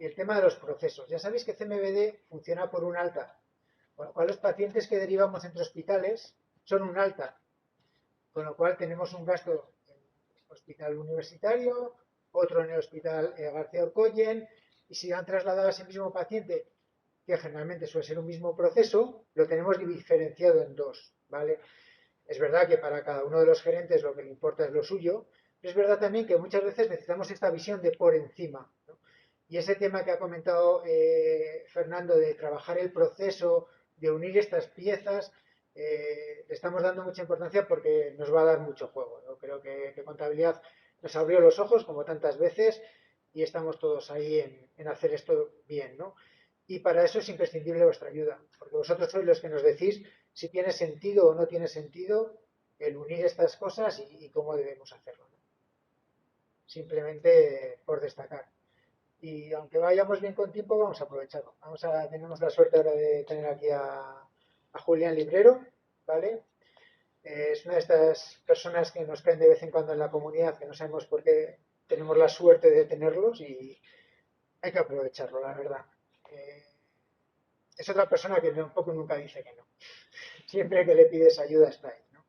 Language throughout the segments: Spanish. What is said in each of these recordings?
el tema de los procesos. Ya sabéis que CMBD funciona por un alta, con lo cual los pacientes que derivamos entre hospitales son un alta, con lo cual tenemos un gasto en el hospital universitario, otro en el hospital García Orcoyen, y si han trasladado a ese mismo paciente, que generalmente suele ser un mismo proceso, lo tenemos diferenciado en dos, ¿vale? Es verdad que para cada uno de los gerentes lo que le importa es lo suyo, pero es verdad también que muchas veces necesitamos esta visión de por encima, ¿no? Y ese tema que ha comentado Fernando de trabajar el proceso, de unir estas piezas, le estamos dando mucha importancia porque nos va a dar mucho juego. Yo creo que contabilidad nos abrió los ojos como tantas veces y estamos todos ahí en hacer esto bien, ¿no? Y para eso es imprescindible vuestra ayuda, porque vosotros sois los que nos decís si tiene sentido o no tiene sentido el unir estas cosas y cómo debemos hacerlo, ¿no? Simplemente por destacar. Y aunque vayamos bien con tiempo, vamos a aprovecharlo. Tenemos la suerte ahora de tener aquí a Julián Librero, ¿vale? Es una de estas personas que nos caen de vez en cuando en la comunidad, que no sabemos por qué tenemos la suerte de tenerlos y hay que aprovecharlo, la verdad. Eh, es otra persona que un poco nunca dice que no. Siempre que le pides ayuda está ahí, ¿no?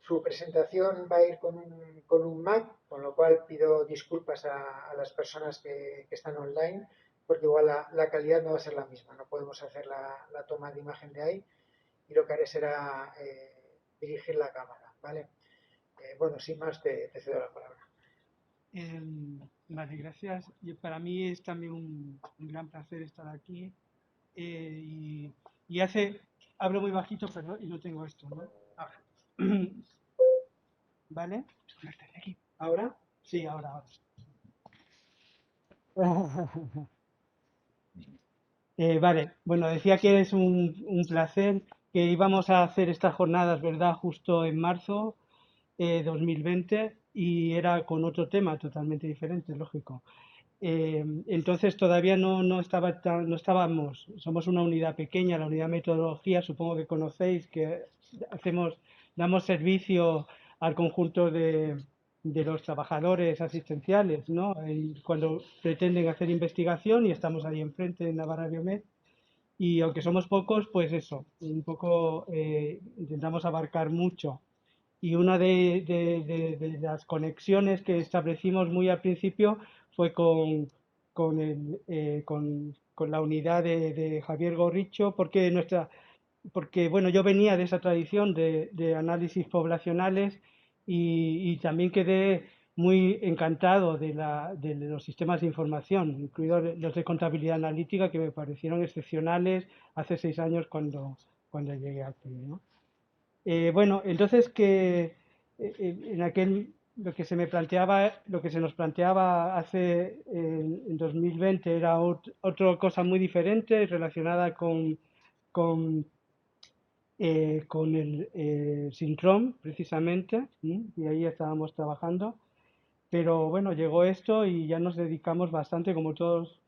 Su presentación va a ir con un Mac, con lo cual pido disculpas a las personas que están online, porque igual la calidad no va a ser la misma, no podemos hacer la toma de imagen de ahí y lo que haré será dirigir la cámara, ¿vale? Bueno, sin más te cedo la palabra. Vale, gracias. Y para mí es también un gran placer estar aquí. Y hace, hablo muy bajito, pero y no tengo esto, ¿no? Ah, ¿vale? ¿Ahora? Sí, ahora. Vale, bueno, decía que es un placer que íbamos a hacer estas jornadas, ¿verdad? Justo en marzo 2020 y era con otro tema totalmente diferente, lógico. Entonces todavía no estábamos, somos una unidad pequeña, la unidad de metodología, supongo que conocéis que hacemos, damos servicio al conjunto de los trabajadores asistenciales, ¿no? Cuando pretenden hacer investigación y estamos ahí enfrente en Navarra Biomed y aunque somos pocos, pues eso, un poco intentamos abarcar mucho. Y una de las conexiones que establecimos muy al principio fue con la unidad de Javier Gorricho, porque bueno, yo venía de esa tradición de análisis poblacionales y también quedé muy encantado de los sistemas de información, incluidos los de contabilidad analítica, que me parecieron excepcionales hace 6 años cuando llegué aquí, ¿no? Bueno, entonces en aquel lo que se nos planteaba hace en 2020 era otra cosa muy diferente relacionada con, con el síndrome precisamente, ¿m? Y ahí estábamos trabajando. Pero bueno, llegó esto y ya nos dedicamos bastante, como todos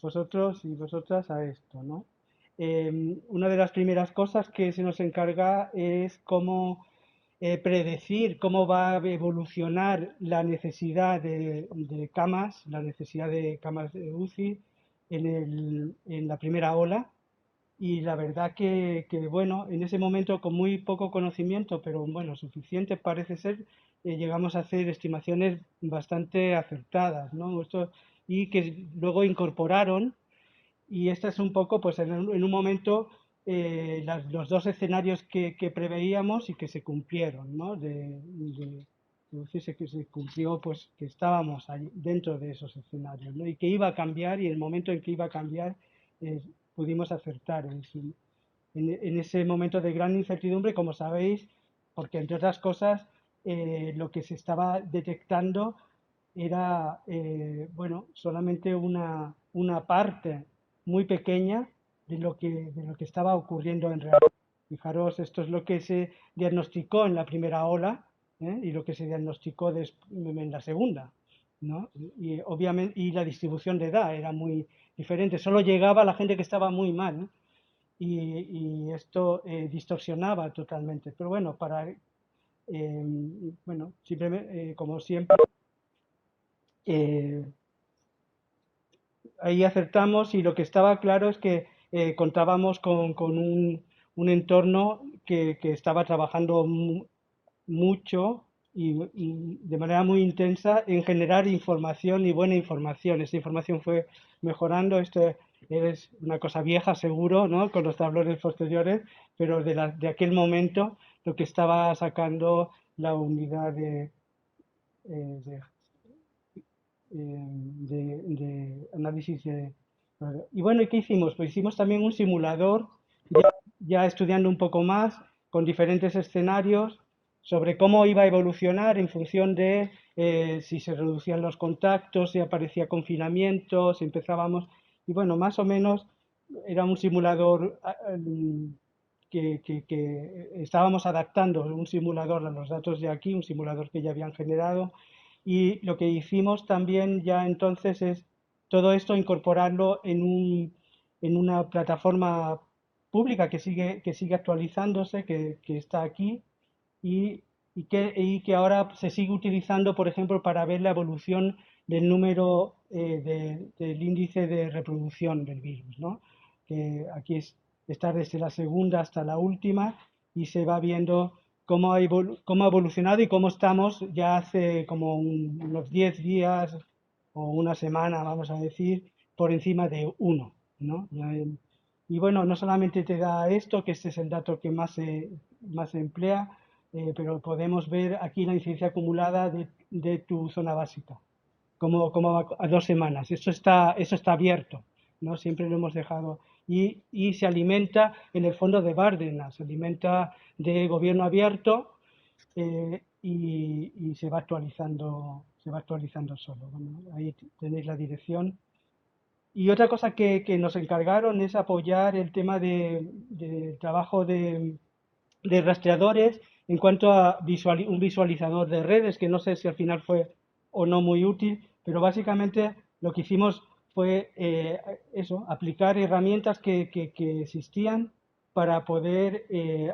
vosotros y vosotras, a esto, ¿no? Una de las primeras cosas que se nos encarga es cómo predecir cómo va a evolucionar la necesidad de camas, la necesidad de camas de UCI en la primera ola. Y la verdad bueno, en ese momento con muy poco conocimiento, pero bueno, suficiente parece ser, llegamos a hacer estimaciones bastante acertadas, ¿no? Y que luego incorporaron, y esta es un poco, pues en un momento, los dos escenarios que preveíamos y que se cumplieron, ¿no? Decirse que se cumplió, pues que estábamos ahí dentro de esos escenarios, ¿no? Y que iba a cambiar, y el momento en que iba a cambiar, eh, pudimos acertar en ese momento de gran incertidumbre, como sabéis, porque entre otras cosas, lo que se estaba detectando era, bueno, solamente una parte muy pequeña de lo que estaba ocurriendo en realidad. Fijaros, esto es lo que se diagnosticó en la primera ola, y lo que se diagnosticó en la segunda, ¿no? Y obviamente, y la distribución de edad era muy diferente, solo llegaba a la gente que estaba muy mal, ¿no? Y esto distorsionaba totalmente. Pero bueno, bueno, simplemente, como siempre, eh, ahí acertamos y lo que estaba claro es que contábamos con un entorno que estaba trabajando mucho y de manera muy intensa en generar información y buena información. Esa información fue mejorando. Esto es una cosa vieja, seguro, ¿no? Con los tablones posteriores, pero de aquel momento lo que estaba sacando la unidad eh, de, de análisis de... Y bueno, ¿y qué hicimos? Pues hicimos también un simulador, ya estudiando un poco más, con diferentes escenarios sobre cómo iba a evolucionar en función de si se reducían los contactos, si aparecía confinamiento, si empezábamos... Y bueno, más o menos era un simulador que estábamos adaptando, un simulador a los datos de aquí, un simulador que ya habían generado. Y lo que hicimos también ya entonces es todo esto incorporarlo en una plataforma pública que sigue actualizándose, que está aquí y que ahora se sigue utilizando, por ejemplo, para ver la evolución del número del índice de reproducción del virus, ¿no? Que aquí está desde la segunda hasta la última y se va viendo cómo ha evolucionado y cómo estamos ya hace como unos 10 días o una semana, vamos a decir, por encima de uno, ¿no? Y bueno, no solamente te da esto, que este es el dato que más se emplea, pero podemos ver aquí la incidencia acumulada de tu zona básica, como va a 2 semanas. Eso está abierto, ¿no? Siempre lo hemos dejado. Y se alimenta en el fondo de Bárdenas, se alimenta de gobierno abierto y se va actualizando solo. Bueno, ahí tenéis la dirección. Y otra cosa que nos encargaron es apoyar el tema de trabajo de rastreadores en cuanto a un visualizador de redes, que no sé si al final fue o no muy útil, pero básicamente lo que hicimos fue eso, aplicar herramientas que existían para poder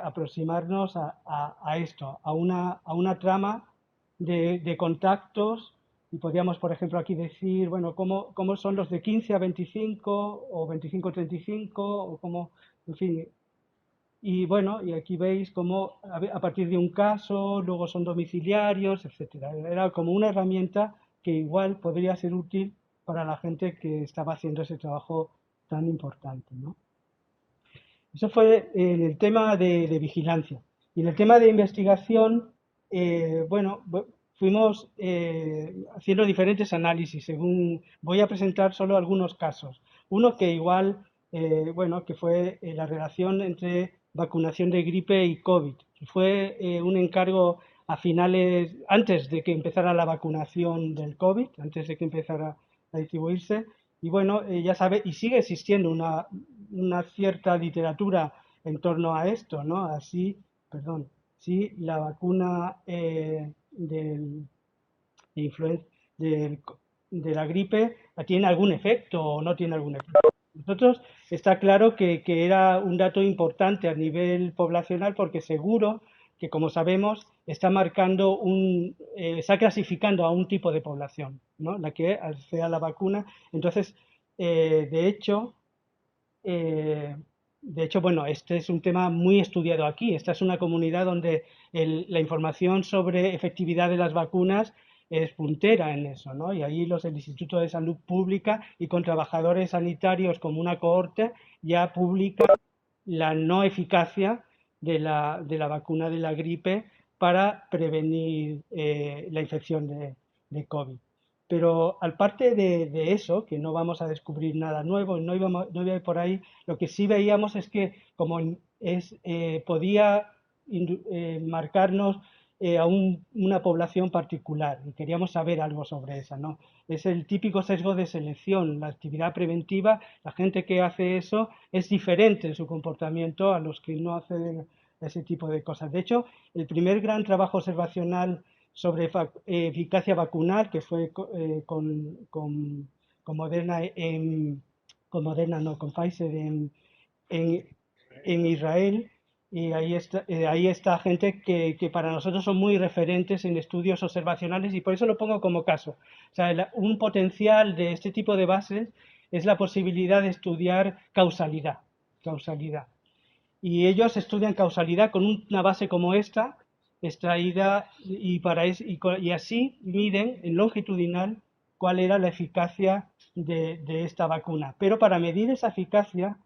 aproximarnos a esto, a una trama de contactos y podríamos, por ejemplo, aquí decir, bueno, cómo son los de 15 a 25 o 25 a 35 o cómo, en fin, y bueno, y aquí veis cómo a partir de un caso, luego son domiciliarios, etcétera. Era como una herramienta que igual podría ser útil para la gente que estaba haciendo ese trabajo tan importante, ¿no? Eso fue en el tema de vigilancia. Y en el tema de investigación, bueno, fuimos haciendo diferentes análisis. Voy a presentar solo algunos casos. Uno que igual, bueno, que fue la relación entre vacunación de gripe y COVID. Fue un encargo a finales, antes de que empezara la vacunación del COVID, antes de que empezara a distribuirse. Y bueno, ya sabe, y sigue existiendo una cierta literatura en torno a esto, ¿no? Así, perdón, si la vacuna de, influen- del de la gripe tiene algún efecto o no tiene algún efecto. Nosotros está claro que era un dato importante a nivel poblacional porque seguro que, como sabemos, está marcando está clasificando a un tipo de población, ¿no? La que sea la vacuna. Entonces, de hecho, eh, bueno, este es un tema muy estudiado aquí. Esta es una comunidad donde la información sobre efectividad de las vacunas es puntera en eso, ¿no? Y ahí el Instituto de Salud Pública y con trabajadores sanitarios como una cohorte ya publican la no eficacia de la vacuna de la gripe para prevenir la infección de COVID. Pero aparte de eso, que no vamos a descubrir nada nuevo, no iba por ahí, lo que sí veíamos es que como podía marcarnos a una población particular y queríamos saber algo sobre esa, ¿no? Es el típico sesgo de selección, la actividad preventiva, la gente que hace eso es diferente en su comportamiento a los que no hacen ese tipo de cosas. De hecho, el primer gran trabajo observacional sobre eficacia vacunal, que fue con Moderna, no, con Pfizer en, en Israel. Y ahí está gente que para nosotros son muy referentes en estudios observacionales y por eso lo pongo como caso. O sea, un potencial de este tipo de bases es la posibilidad de estudiar causalidad. Y ellos estudian causalidad con una base como esta, extraída, y así miden en longitudinal cuál era la eficacia de esta vacuna. Pero para medir esa eficacia,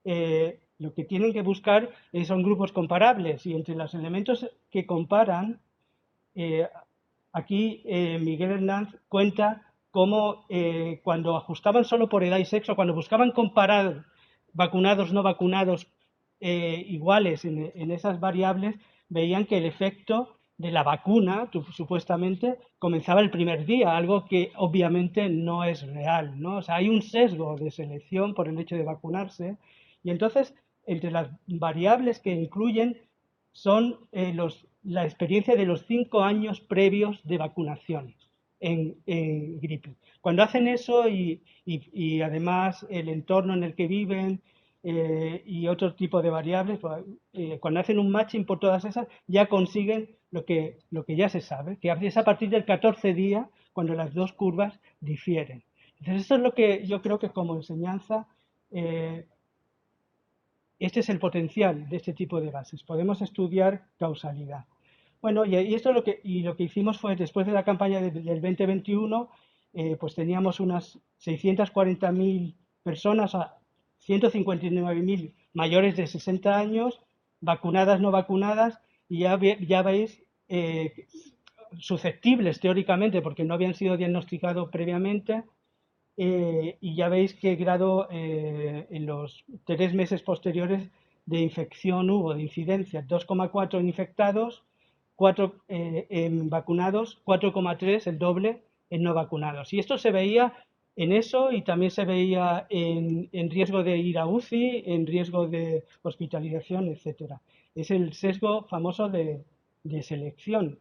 lo que tienen que buscar son grupos comparables, y entre los elementos que comparan, eh, aquí Miguel Hernández cuenta cómo cuando ajustaban solo por edad y sexo, cuando buscaban comparar vacunados, no vacunados, iguales en esas variables, veían que el efecto de la vacuna, supuestamente, comenzaba el primer día, algo que obviamente no es real, ¿no? O sea, hay un sesgo de selección por el hecho de vacunarse, y entonces, entre las variables que incluyen son la experiencia de los 5 años previos de vacunación en gripe. Cuando hacen eso y además el entorno en el que viven, y otro tipo de variables, cuando hacen un matching por todas esas, ya consiguen lo que ya se sabe, que es a partir del 14 día cuando las dos curvas difieren. Entonces, eso es lo que yo creo que como enseñanza, eh, este es el potencial de este tipo de bases. Podemos estudiar causalidad. Bueno, y esto lo que hicimos fue, después de la campaña del 2021, pues teníamos unas 640.000 personas, a 159.000 mayores de 60 años, vacunadas, no vacunadas, y ya veis, susceptibles teóricamente, porque no habían sido diagnosticados previamente, y ya veis qué grado en los 3 meses posteriores de infección hubo, de incidencia: 2,4 en infectados, 4 en vacunados, 4,3, el doble, en no vacunados. Y esto se veía en eso, y también se veía en riesgo de ir a UCI, en riesgo de hospitalización, etcétera. Es el sesgo famoso de selección.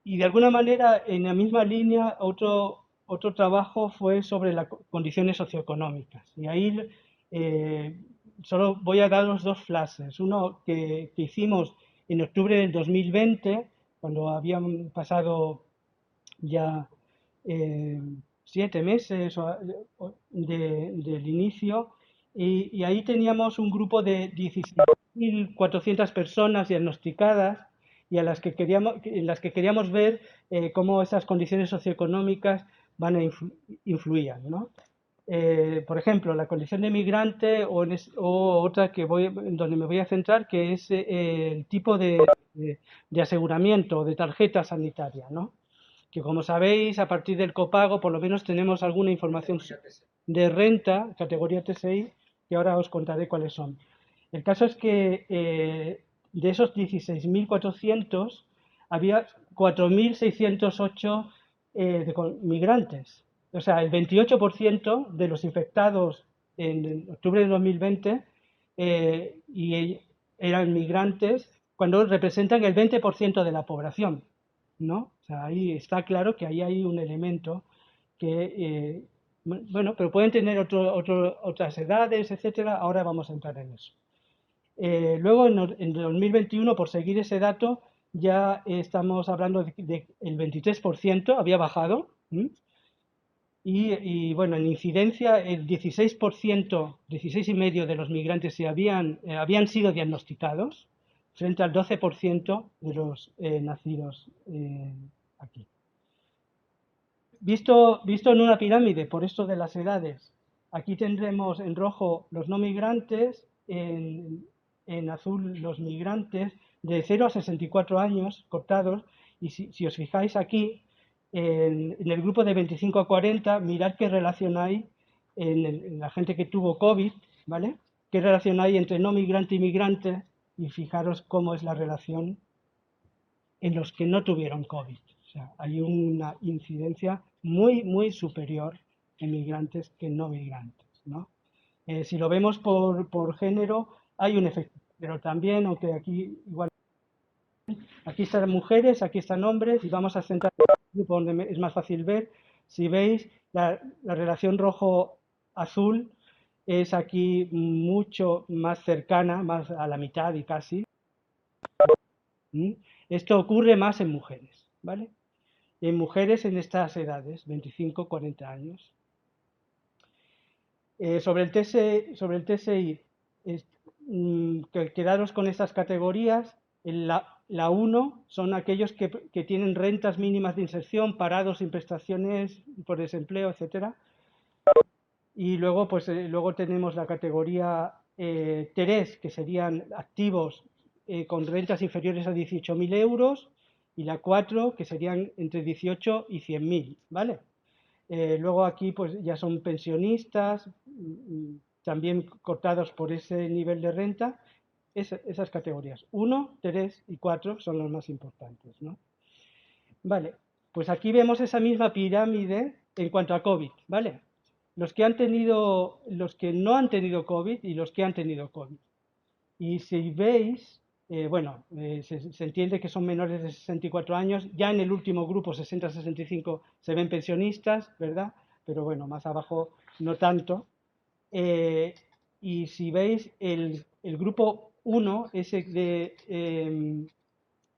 Y de alguna manera, en la misma línea, otro trabajo fue sobre las condiciones socioeconómicas. Y ahí solo voy a daros dos flashes. Uno que hicimos en octubre del 2020, cuando habían pasado ya 7 meses del inicio, y ahí teníamos un grupo de 16.400 personas diagnosticadas, y en las que queríamos ver cómo esas condiciones socioeconómicas influían, ¿no? Por ejemplo, la condición de migrante, o otra donde me voy a centrar, que es el tipo de aseguramiento, de tarjeta sanitaria, ¿no? Que, como sabéis, a partir del copago por lo menos tenemos alguna información de renta, categoría TSI, que ahora os contaré cuáles son. El caso es que de esos 16.400 había 4.608 migrantes. O sea, el 28% de los infectados en octubre de 2020 eran migrantes, cuando representan el 20% de la población, ¿no? O sea, ahí está claro que ahí hay un elemento que, bueno, pero pueden tener otras edades, etcétera. Ahora vamos a entrar en eso. Luego, en 2021, por seguir ese dato, ya estamos hablando de el 23% había bajado. Y bueno, en incidencia, el 16%, 16,5% de los migrantes habían sido diagnosticados, frente al 12% de los nacidos aquí. Visto en una pirámide, por esto de las edades, aquí tendremos en rojo los no migrantes, en azul los migrantes de 0 a 64 años cortados, y si os fijáis aquí, en el grupo de 25 a 40, mirad qué relación hay en la gente que tuvo COVID, ¿vale? ¿Qué relación hay entre no migrante y migrante? Y fijaros cómo es la relación en los que no tuvieron COVID. O sea, hay una incidencia muy, muy superior en migrantes que no migrantes, ¿no? Si lo vemos por género, hay un efecto, pero también, aunque aquí igual, aquí están mujeres, aquí están hombres, y vamos a centrar en el grupo donde es más fácil ver. Si veis, la relación rojo-azul es aquí mucho más cercana, más a la mitad y casi. Esto ocurre más en mujeres, ¿vale? En mujeres en estas edades, 25-40 años. Sobre el TSI, es, quedaros con estas categorías. La 1 son aquellos que tienen rentas mínimas de inserción, parados sin prestaciones por desempleo, etcétera. Y luego, luego tenemos la categoría 3, que serían activos con rentas inferiores a 18.000 euros, y la 4, que serían entre 18 y 100.000, ¿vale? Luego aquí pues ya son pensionistas, también cortados por ese nivel de renta. Esas categorías 1, 3 y 4 son los más importantes, ¿no? Vale, pues aquí vemos esa misma pirámide en cuanto a COVID, ¿vale? Los que no han tenido COVID y los que han tenido COVID. Y si veis, se entiende que son menores de 64 años. Ya en el último grupo, 60-65, se ven pensionistas, ¿verdad? Pero bueno, más abajo no tanto. Y si veis el grupo 1, ese de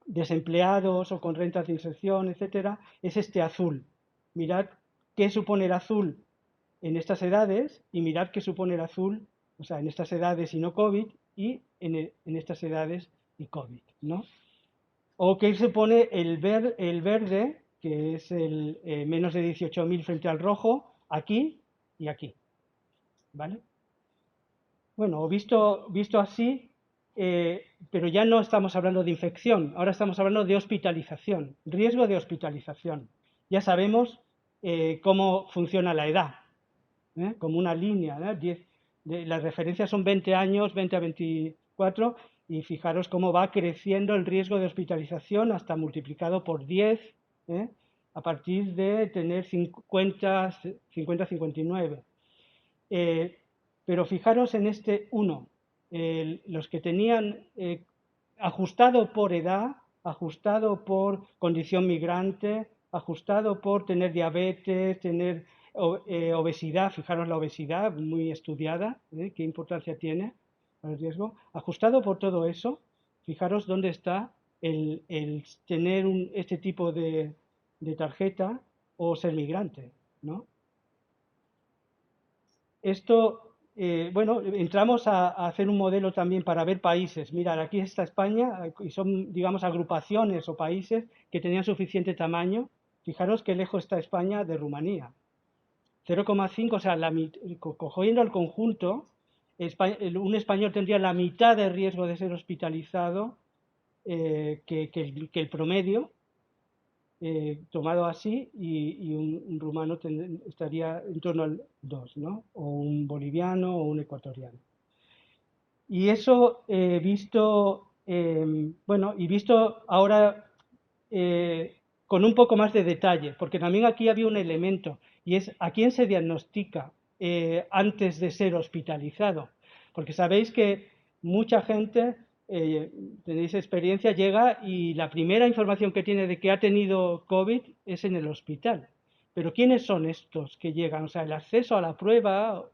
desempleados o con rentas de inserción, etcétera, es este azul. Mirad qué supone el azul en estas edades y mirad qué supone el azul, o sea, en estas edades y no COVID, y en estas edades y COVID, ¿no? O qué supone el verde, que es el menos de 18.000 frente al rojo, aquí y aquí, ¿vale? Bueno, visto así, pero ya no estamos hablando de infección, ahora estamos hablando de hospitalización, riesgo de hospitalización. Ya sabemos cómo funciona la edad, como una línea, ¿no? Las referencias son 20 años, 20 a 24, y fijaros cómo va creciendo el riesgo de hospitalización hasta multiplicado por 10, ¿eh? A partir de tener 50-59. Pero fijaros en este 1, los que tenían ajustado por edad, ajustado por condición migrante, ajustado por tener diabetes, tener obesidad, fijaros la obesidad, muy estudiada, qué importancia tiene para el riesgo, ajustado por todo eso, fijaros dónde está el tener este tipo de tarjeta o ser migrante, ¿no? Esto, bueno, entramos a hacer un modelo también para ver países. Mirad, aquí está España y son, digamos, agrupaciones o países que tenían suficiente tamaño. Fijaros qué lejos está España de Rumanía. 0,5, o sea, cogiendo el conjunto, un español tendría la mitad de riesgo de ser hospitalizado que el promedio, tomado así, y un rumano estaría en torno al 2, ¿no? O un boliviano o un ecuatoriano. Y eso bueno, y visto ahora con un poco más de detalle, porque también aquí había un elemento, y es a quién se diagnostica antes de ser hospitalizado. Porque sabéis que mucha gente, tenéis experiencia, llega y la primera información que tiene de que ha tenido COVID es en el hospital. Pero ¿quiénes son estos que llegan? O sea, el acceso a la prueba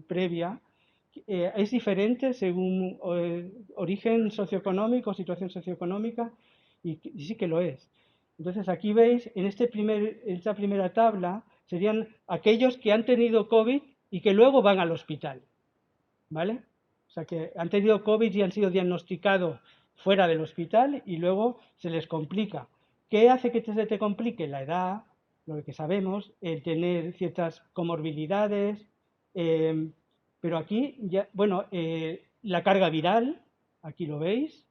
previa es diferente según origen socioeconómico, situación socioeconómica, y sí que lo es. Entonces aquí veis, en esta primera tabla, serían aquellos que han tenido COVID y que luego van al hospital, ¿vale? O sea, que han tenido COVID y han sido diagnosticados fuera del hospital y luego se les complica. ¿Qué hace que se te complique? La edad, lo que sabemos, el tener ciertas comorbilidades, eh, pero aquí, ya, bueno, la carga viral, aquí lo veis.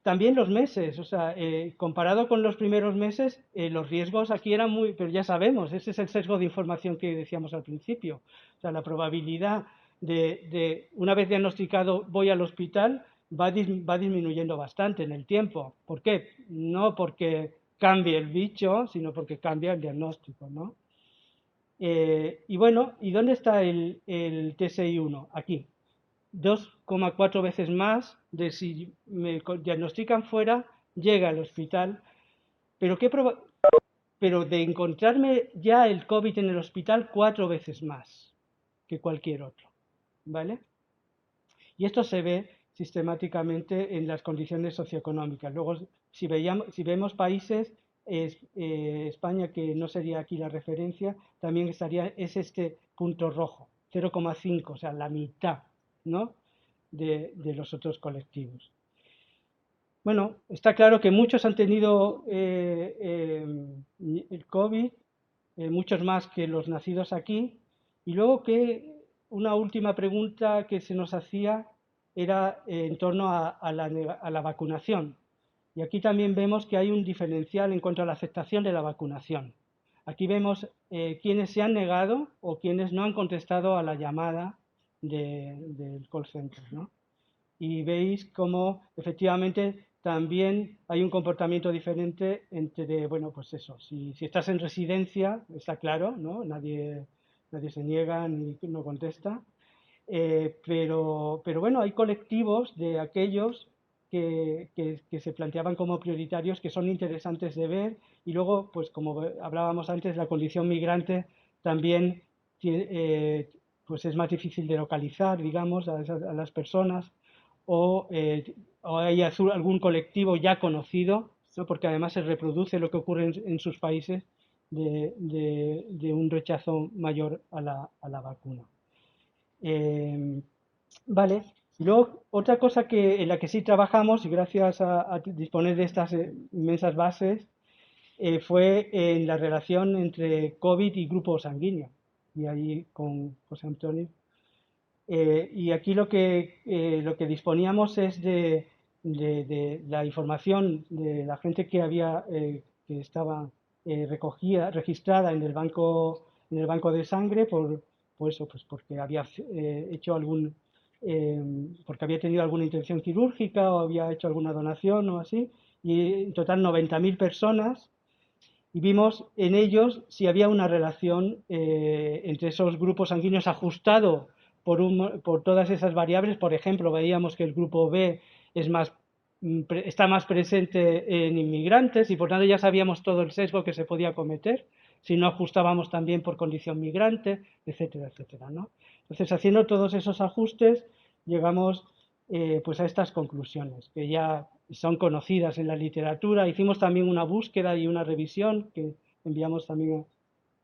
También los meses, o sea, comparado con los primeros meses, los riesgos aquí eran muy, pero ya sabemos, ese es el sesgo de información que decíamos al principio. O sea, la probabilidad una vez diagnosticado voy al hospital, va disminuyendo bastante en el tiempo. ¿Por qué? No porque cambie el bicho, sino porque cambia el diagnóstico, ¿no? Y bueno, ¿y dónde está el TSI-1? Aquí. 2,4 veces más de si me diagnostican fuera, llega al hospital. Pero, pero de encontrarme ya el COVID en el hospital, 4 veces más que cualquier otro. ¿Vale? Y esto se ve sistemáticamente en las condiciones socioeconómicas. Luego, si vemos países, España, que no sería aquí la referencia, también es este punto rojo, 0,5, o sea, la mitad, ¿no? de los otros colectivos. Bueno, está claro que muchos han tenido el COVID, muchos más que los nacidos aquí, y luego que una última pregunta que se nos hacía era en torno a la vacunación. Y aquí también vemos que hay un diferencial en cuanto a la aceptación de la vacunación. Aquí vemos quienes se han negado o quienes no han contestado a la llamada del call center, ¿no? Y veis cómo efectivamente también hay un comportamiento diferente entre, bueno, pues eso, si estás en residencia, está claro, ¿no? Nadie se niega ni no contesta, pero bueno, hay colectivos de aquellos que se planteaban como prioritarios que son interesantes de ver, y luego, pues como hablábamos antes, la condición migrante también pues es más difícil de localizar, digamos, a las personas, o hay algún colectivo ya conocido, ¿no? Porque además se reproduce lo que ocurre en sus países de un rechazo mayor a la vacuna. Vale. Y luego, otra cosa en la que sí trabajamos, y gracias a disponer de estas inmensas bases, fue en la relación entre COVID y grupo sanguíneo. Y ahí con José Antonio. Y aquí lo que disponíamos es de la información de la gente que estaba registrada en el banco de sangre por eso, pues porque había hecho eh, porque había tenido alguna intervención quirúrgica o había hecho alguna donación o así, y en total 90.000 personas, y vimos en ellos si había una relación entre esos grupos sanguíneos ajustado por todas esas variables. Por ejemplo, veíamos que el grupo B está más presente en inmigrantes y por tanto ya sabíamos todo el sesgo que se podía cometer si no ajustábamos también por condición migrante, etcétera, etcétera, ¿no? Entonces, haciendo todos esos ajustes, llegamos pues a estas conclusiones, que ya son conocidas en la literatura. Hicimos también una búsqueda y una revisión, que enviamos también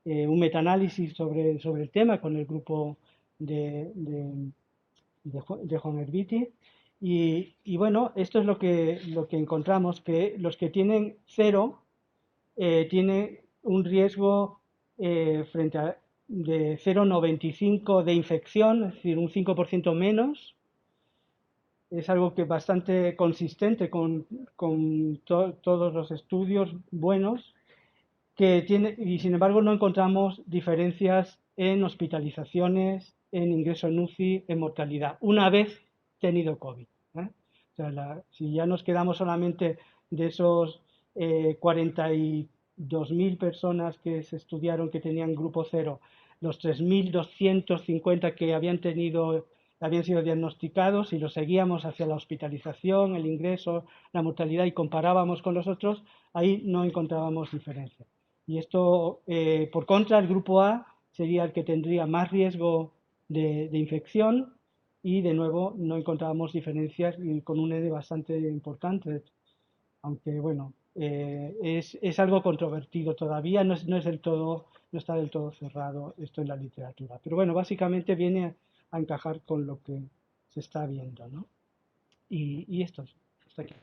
un metaanálisis sobre el tema con el grupo de Juan Herbiti. Y bueno, esto es lo que encontramos, que los que tienen cero tienen un riesgo de 0,95 de infección, es decir, un 5% menos. Es algo que es bastante consistente con todos los estudios buenos, y sin embargo no encontramos diferencias en hospitalizaciones, en ingreso en UCI, en mortalidad, una vez tenido COVID. O sea, si ya nos quedamos solamente de esos 42.000 personas que se estudiaron que tenían grupo cero, los 3.250 que habían sido diagnosticados, y los seguíamos hacia la hospitalización, el ingreso, la mortalidad, y comparábamos con los otros, ahí no encontrábamos diferencia. Y esto, por contra, el grupo A sería el que tendría más riesgo de infección, y de nuevo no encontrábamos diferencias y con un N bastante importante, aunque bueno, es algo controvertido todavía, no está del todo cerrado esto en la literatura. Pero bueno, básicamente viene a encajar con lo que se está viendo, ¿no? Y esto, hasta aquí.